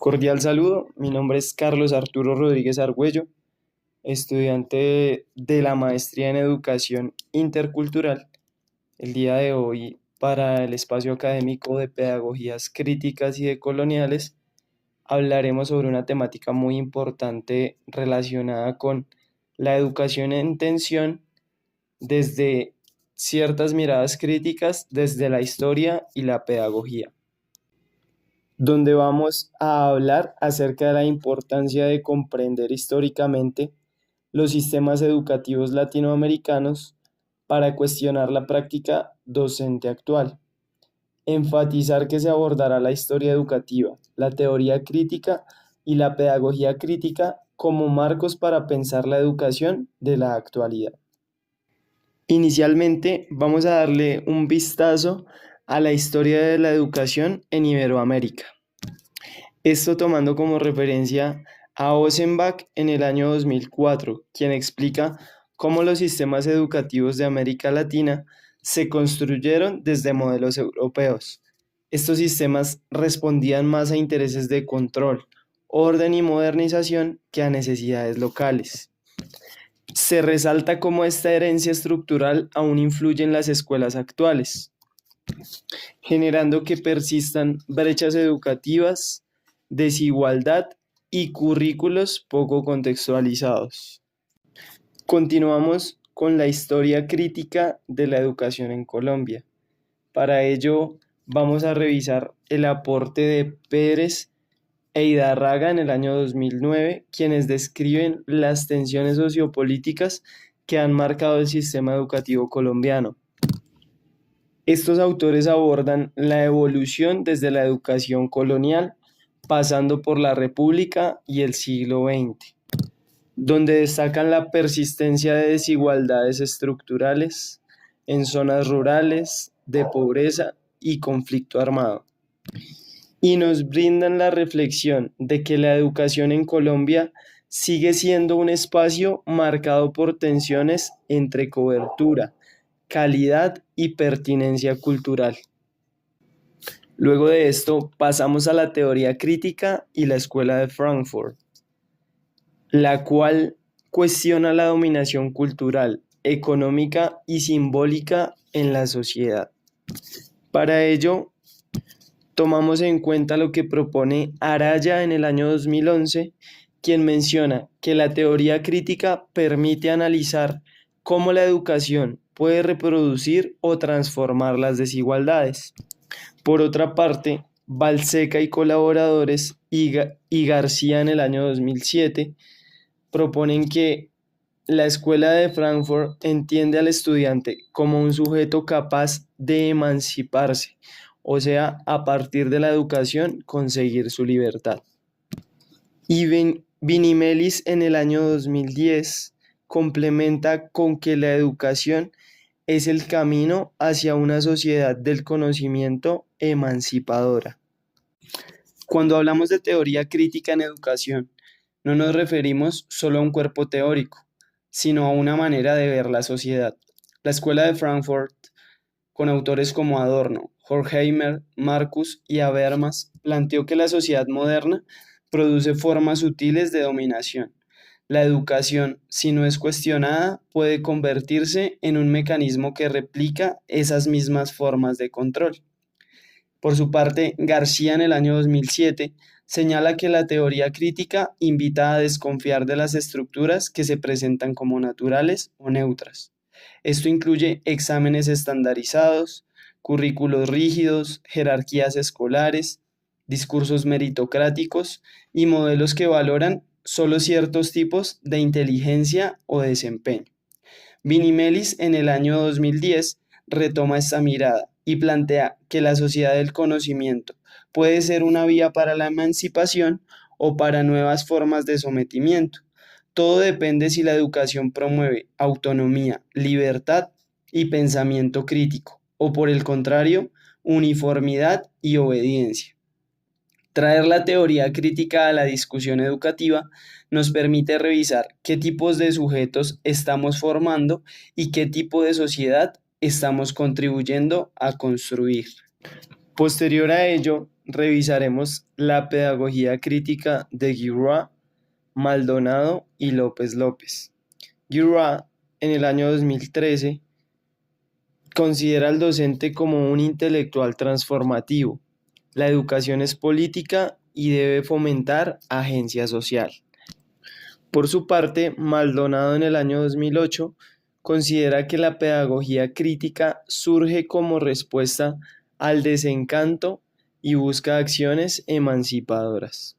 Cordial saludo, mi nombre es Carlos Arturo Rodríguez Argüello, estudiante de la maestría en Educación Intercultural. El día de hoy, para el espacio académico de Pedagogías Críticas y Decoloniales, hablaremos sobre una temática muy importante relacionada con la educación en tensión desde ciertas miradas críticas, desde la historia y la pedagogía, donde vamos a hablar acerca de la importancia de comprender históricamente los sistemas educativos latinoamericanos para cuestionar la práctica docente actual, enfatizar que se abordará la historia educativa, la teoría crítica y la pedagogía crítica como marcos para pensar la educación de la actualidad. Inicialmente vamos a darle un vistazo a la historia de la educación en Iberoamérica. Esto tomando como referencia a Ossenbach en el año 2004, quien explica cómo los sistemas educativos de América Latina se construyeron desde modelos europeos. Estos sistemas respondían más a intereses de control, orden y modernización que a necesidades locales. Se resalta cómo esta herencia estructural aún influye en las escuelas actuales, generando que persistan brechas educativas, desigualdad y currículos poco contextualizados. Continuamos con la historia crítica de la educación en Colombia. Para ello, vamos a revisar el aporte de Pérez e Hidárraga en el año 2009, quienes describen las tensiones sociopolíticas que han marcado el sistema educativo colombiano. Estos autores abordan la evolución desde la educación colonial, pasando por la República y el siglo XX, donde destacan la persistencia de desigualdades estructurales en zonas rurales, de pobreza y conflicto armado. Y nos brindan la reflexión de que la educación en Colombia sigue siendo un espacio marcado por tensiones entre cobertura, calidad y pertinencia cultural. Luego de esto pasamos a la teoría crítica y la escuela de Frankfurt, la cual cuestiona la dominación cultural, económica y simbólica en la sociedad. Para ello, tomamos en cuenta lo que propone Araya en el año 2011, quien menciona que la teoría crítica permite analizar cómo la educación puede reproducir o transformar las desigualdades. Por otra parte, Balseca y colaboradores y García en el año 2007 proponen que la escuela de Frankfurt entiende al estudiante como un sujeto capaz de emanciparse, o sea, a partir de la educación conseguir su libertad. Y Vinimelis en el año 2010 complementa con que la educación es el camino hacia una sociedad del conocimiento emancipadora. Cuando hablamos de teoría crítica en educación, no nos referimos solo a un cuerpo teórico, sino a una manera de ver la sociedad. La escuela de Frankfurt, con autores como Adorno, Horkheimer, Marcus y Habermas, planteó que la sociedad moderna produce formas sutiles de dominación. La educación, si no es cuestionada, puede convertirse en un mecanismo que replica esas mismas formas de control. Por su parte, García en el año 2007 señala que la teoría crítica invita a desconfiar de las estructuras que se presentan como naturales o neutras. Esto incluye exámenes estandarizados, currículos rígidos, jerarquías escolares, discursos meritocráticos y modelos que valoran solo ciertos tipos de inteligencia o desempeño. Vinimelis en el año 2010 retoma esta mirada y plantea que la sociedad del conocimiento puede ser una vía para la emancipación o para nuevas formas de sometimiento. Todo depende si la educación promueve autonomía, libertad y pensamiento crítico, o por el contrario, uniformidad y obediencia. Traer la teoría crítica a la discusión educativa nos permite revisar qué tipos de sujetos estamos formando y qué tipo de sociedad estamos contribuyendo a construir. Posterior a ello, revisaremos la pedagogía crítica de Guiroa, Maldonado y López López. Guiroa, en el año 2013, considera al docente como un intelectual transformativo. La educación es política y debe fomentar agencia social. Por su parte, Maldonado en el año 2008 considera que la pedagogía crítica surge como respuesta al desencanto y busca acciones emancipadoras.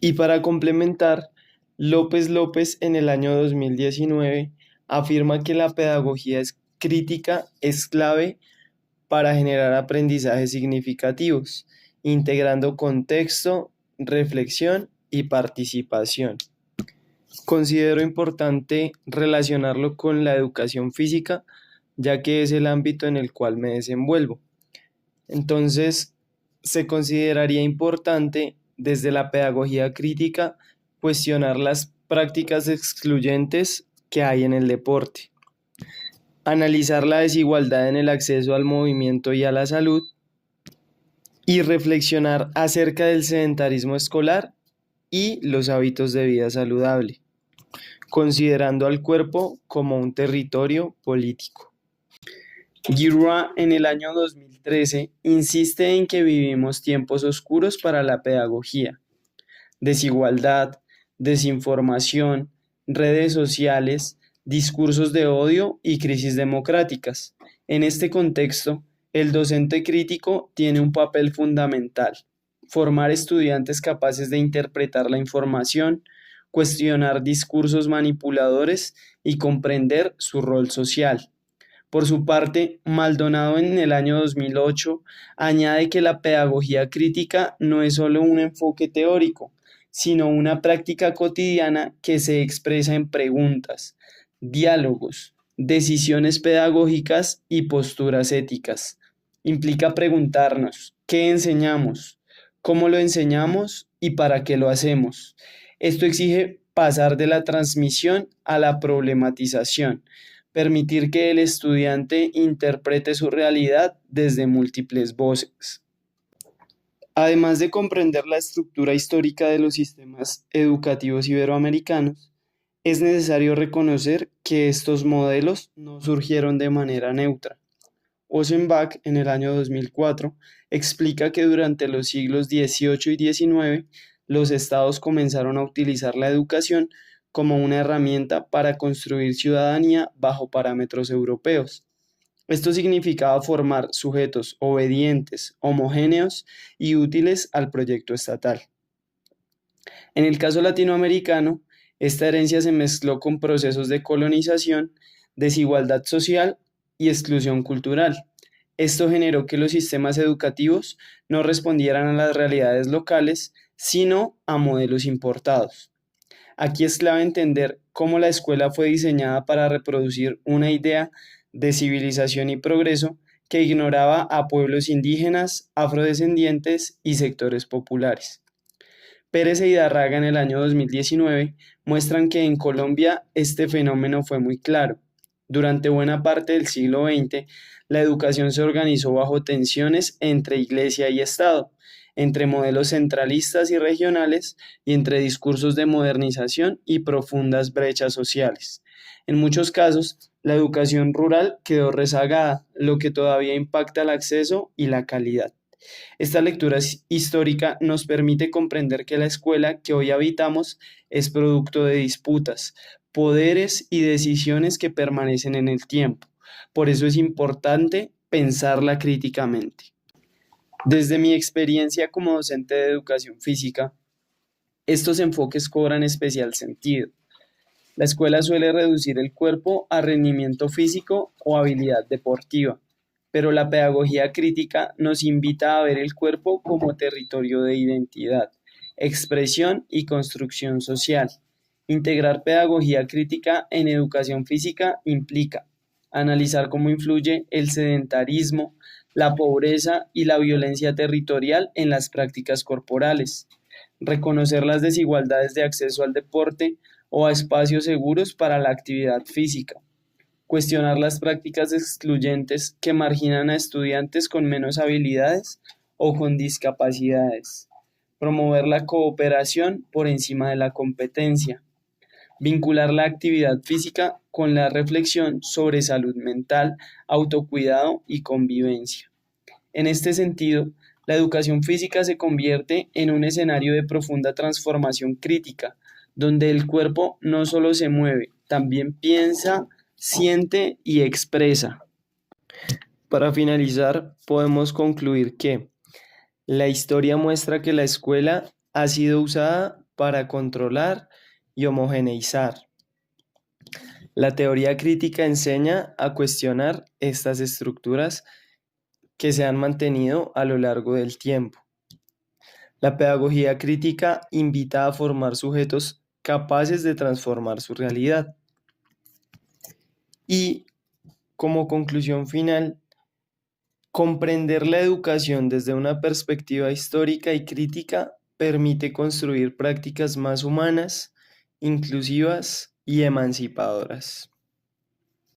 Y para complementar, López López en el año 2019 afirma que la pedagogía crítica es clave para generar aprendizajes significativos, integrando contexto, reflexión y participación. Considero importante relacionarlo con la educación física, ya que es el ámbito en el cual me desenvuelvo. Entonces, se consideraría importante desde la pedagogía crítica cuestionar las prácticas excluyentes que hay en el deporte, analizar la desigualdad en el acceso al movimiento y a la salud y reflexionar acerca del sedentarismo escolar y los hábitos de vida saludable, considerando al cuerpo como un territorio político. Guiroa en el año 2013 insiste en que vivimos tiempos oscuros para la pedagogía. Desigualdad, desinformación, redes sociales, discursos de odio y crisis democráticas. En este contexto, el docente crítico tiene un papel fundamental: formar estudiantes capaces de interpretar la información, cuestionar discursos manipuladores y comprender su rol social. Por su parte, Maldonado en el año 2008 añade que la pedagogía crítica no es solo un enfoque teórico, sino una práctica cotidiana que se expresa en preguntas, diálogos, decisiones pedagógicas y posturas éticas. Implica preguntarnos: ¿qué enseñamos? ¿Cómo lo enseñamos? ¿Y para qué lo hacemos? Esto exige pasar de la transmisión a la problematización, permitir que el estudiante interprete su realidad desde múltiples voces. Además de comprender la estructura histórica de los sistemas educativos iberoamericanos, es necesario reconocer que estos modelos no surgieron de manera neutra. Ossenbach, en el año 2004, explica que durante los siglos XVIII y XIX, los estados comenzaron a utilizar la educación como una herramienta para construir ciudadanía bajo parámetros europeos. Esto significaba formar sujetos obedientes, homogéneos y útiles al proyecto estatal. En el caso latinoamericano, esta herencia se mezcló con procesos de colonización, desigualdad social y exclusión cultural. Esto generó que los sistemas educativos no respondieran a las realidades locales, sino a modelos importados. Aquí es clave entender cómo la escuela fue diseñada para reproducir una idea de civilización y progreso que ignoraba a pueblos indígenas, afrodescendientes y sectores populares. Pérez e Hidárraga en el año 2019 muestran que en Colombia este fenómeno fue muy claro. Durante buena parte del siglo XX, la educación se organizó bajo tensiones entre iglesia y Estado, entre modelos centralistas y regionales y entre discursos de modernización y profundas brechas sociales. En muchos casos, la educación rural quedó rezagada, lo que todavía impacta el acceso y la calidad. Esta lectura histórica nos permite comprender que la escuela que hoy habitamos es producto de disputas, poderes y decisiones que permanecen en el tiempo. Por eso es importante pensarla críticamente. Desde mi experiencia como docente de educación física, estos enfoques cobran especial sentido. La escuela suele reducir el cuerpo a rendimiento físico o habilidad deportiva, pero la pedagogía crítica nos invita a ver el cuerpo como territorio de identidad, expresión y construcción social. Integrar pedagogía crítica en educación física implica analizar cómo influye el sedentarismo, la pobreza y la violencia territorial en las prácticas corporales, reconocer las desigualdades de acceso al deporte o a espacios seguros para la actividad física, cuestionar las prácticas excluyentes que marginan a estudiantes con menos habilidades o con discapacidades, promover la cooperación por encima de la competencia, vincular la actividad física con la reflexión sobre salud mental, autocuidado y convivencia. En este sentido, la educación física se convierte en un escenario de profunda transformación crítica, donde el cuerpo no solo se mueve, también piensa, siente y expresa. Para finalizar, podemos concluir que la historia muestra que la escuela ha sido usada para controlar y homogeneizar. La teoría crítica enseña a cuestionar estas estructuras que se han mantenido a lo largo del tiempo. La pedagogía crítica invita a formar sujetos capaces de transformar su realidad. Y como conclusión final, comprender la educación desde una perspectiva histórica y crítica permite construir prácticas más humanas, inclusivas y emancipadoras.